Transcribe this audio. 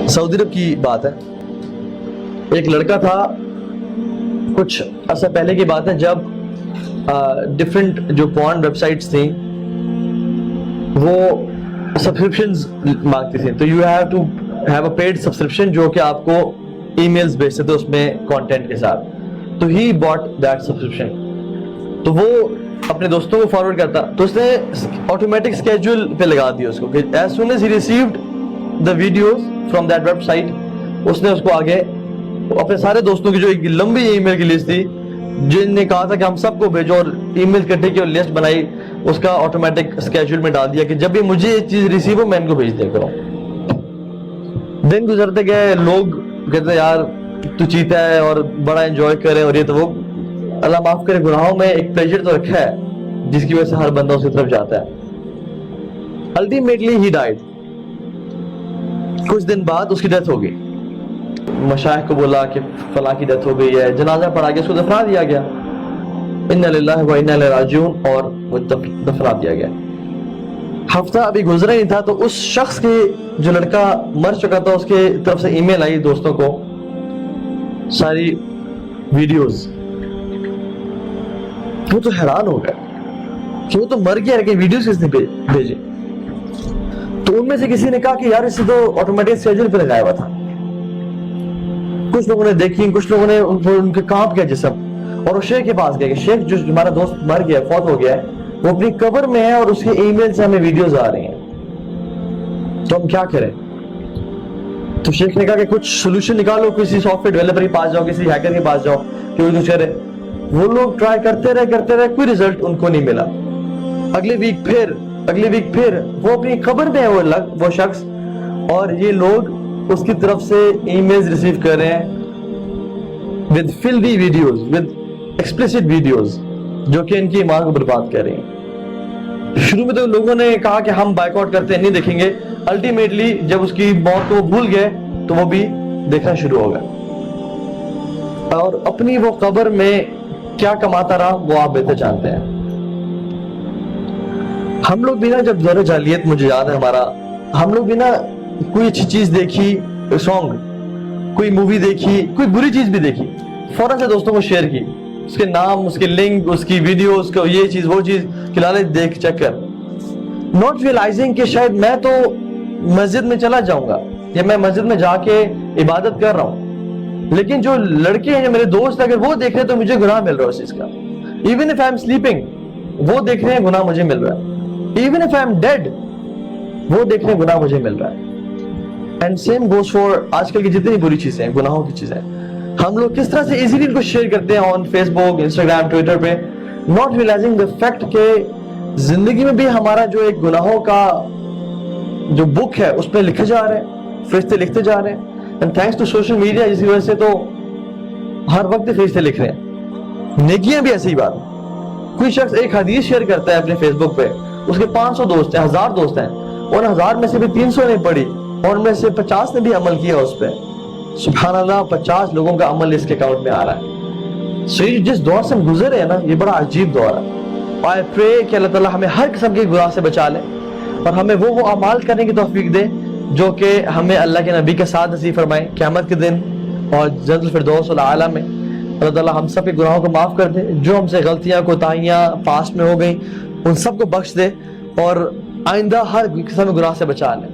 Saudi अरब की बात है, एक लड़का था, कुछ अर्सा पहले की बात है, जब डिफरेंट जो पॉर्न वेबसाइट्स थी वो सब्सक्रिप्शंस मांगती थी, तो you have to have a paid subscription जो कि आपको ईमेल्स भेजते थे उसमें कंटेंट के साथ। तो ही बॉट दैट सब्सक्रिप्शन, तो वो अपने दोस्तों को फॉरवर्ड करता, तो उसने ऑटोमेटिक स्केड्यूल पे लगा दिया उसको कि as soon as he received the videos from that website, उसने उसको आगे अपने सारे दोस्तों की जो एक लंबी ईमेल की लिस्ट थी जिनने कहा था कि हम सबको भेजो, और ईमेल इकट्ठे की और लिस्ट बनाई, उसका ऑटोमेटिक स्केड्यूल में डाल दिया कि जब भी मुझे ये चीज रिसीव हो मैं इनको भेज दिया करूं। दिन गुजरते गए, लोग कहते यार तू चीता है और बड़ा एंजॉय करे और ये तो वो, अल्लाह माफ करे, गुनाहों में एक प्लेजर तो रखा है जिसकी वजह से हर बंदा उसकी तरफ जाता है। अल्टीमेटली ही डाइड, कुछ दिन बाद उसकी डेथ हो गई। मशाइख को बोला कि फलां की डेथ हो गई है, जनाजा पढ़ा गया, उसको दफना दिया गया, इन्ना लिल्लाहि व इन्ना इलैहि राजिऊन, और वो दफना दिया गया। हफ्ता अभी गुजरा ही था तो उस शख्स के, जो लड़का मर चुका था, उसके तरफ से ईमेल आई दोस्तों को, सारी वीडियोस। वो तो हैरान हो गया कि वो तो मर गया, लेकिन वीडियोस किसने भेजे? तो उनमें से किसी ने कहा कि यार इसे तो ऑटोमेटिक स्केड्यूल पे लगाया हुआ था। कुछ लोगों ने देखी, कुछ लोगों ने उनके कांप गया जिस्म, और वो शेख के पास गए कि शेख जो हमारा दोस्त मर गया, फौत हो गया है, वो अपनी कब्र में है और उसके ईमेल से हमें वीडियोस आ रही हैं, तो हम क्या करें? तो शेख ने कहा कि कुछ सोल्यूशन निकालो, किसी सॉफ्टवेयर डेवलपर के पास जाओ, किसी हैकर के पास जाओ कि वो कुछ करे। वो लोग ट्राई करते रहे, कोई रिजल्ट उनको नहीं मिला। अगले वीक फिर वो अपनी खबर में है वो शख्स, और ये लोग उसकी तरफ से ईमेल्स रिसीव कर रहे हैं with filthy videos, with explicit videos, जो कि इनकी ईमान को बर्बाद कर रही हैं। शुरू में तो लोगों ने कहा कि हम बायकॉट करते हैं, नहीं देखेंगे। अल्टीमेटली जब उसकी मौत को वो भूल गए तो वो भी देखना शुरू हो गया, और अपनी वो कब्र में क्या कमाता रहा वो आप बेहतर जानते हैं। हम लोग भी ना, जब दौर जालियत मुझे याद है हमारा, हम लोग भी ना कोई अच्छी चीज देखी, सॉन्ग, कोई मूवी देखी, कोई बुरी चीज भी देखी, फौरन से दोस्तों को शेयर की, उसके नाम, उसके लिंक, उसकी वीडियो, उसको ये चीज वो चीज खिलाने, देख चेक कर, नॉट रियलाइजिंग कि शायद मैं तो मस्जिद में चला जाऊंगा या मैं मस्जिद में जाके इबादत कर रहा हूं, लेकिन जो लड़के हैं, जो मेरे दोस्त, अगर वो देख रहे हैं तो मुझे गुनाह मिल रहा है उस चीज का। Even if I am sleeping, वो देख रहे हैं, गुनाह मुझे मिल रहा है। Even if I am dead, वो देख रहे हैं, गुनाह मुझे मिल रहा है। एंड सेम गोस फॉर आजकल की जितनी बुरी चीजें हैं, गुनाहों की चीजें, हम लोग किस तरह से इजीली इनको शेयर करते हैं ऑन फेसबुक, इंस्टाग्राम, ट्विटर पे, नॉट रियलाइजिंग द फैक्ट के जिंदगी में भी हमारा जो एक गुनाहों का जो बुक है उस पर लिखे जा रहे हैं, फरिश्ते लिखते जा रहे हैं। And thanks to social media, जिसकी वजह से तो हर वक्त फरिश्ते लिख रहे हैं। नेकियां भी ऐसी ही बात, कोई शख्स एक हदीस शेयर करता है अपने फेसबुक पे, उसके 500 दोस्त हैं, 1000 दोस्त हैं, और 1000 में से भी 300 ने पढ़ी और उनमें से 50 ने भी अमल किया उस पर। सुभान अल्लाह, 50 लोगों का अमल इसके अकाउंट में आ रहा है। सो ये जिस दौर से हम गुजरे हैं ना, ये बड़ा अजीब दौर है। आई प्रे कि अल्लाह ताला हमें हर किस्म के गुनाह से बचा ले और हमें वो अमाल करने की तौफीक दे जो कि हमें अल्लाह के नबी के साथ नसीब फरमाए क़यामत के दिन और जन्नतुल फिरदौस आला में। अल्लाह ताला हम सब के गुनाहों को माफ़ कर दे, जो हमसे गलतियाँ, कोताहियाँ पास्ट में हो गई उन सबको बख्श दे, और आइंदा हर किस्म के गुनाह से बचा ले।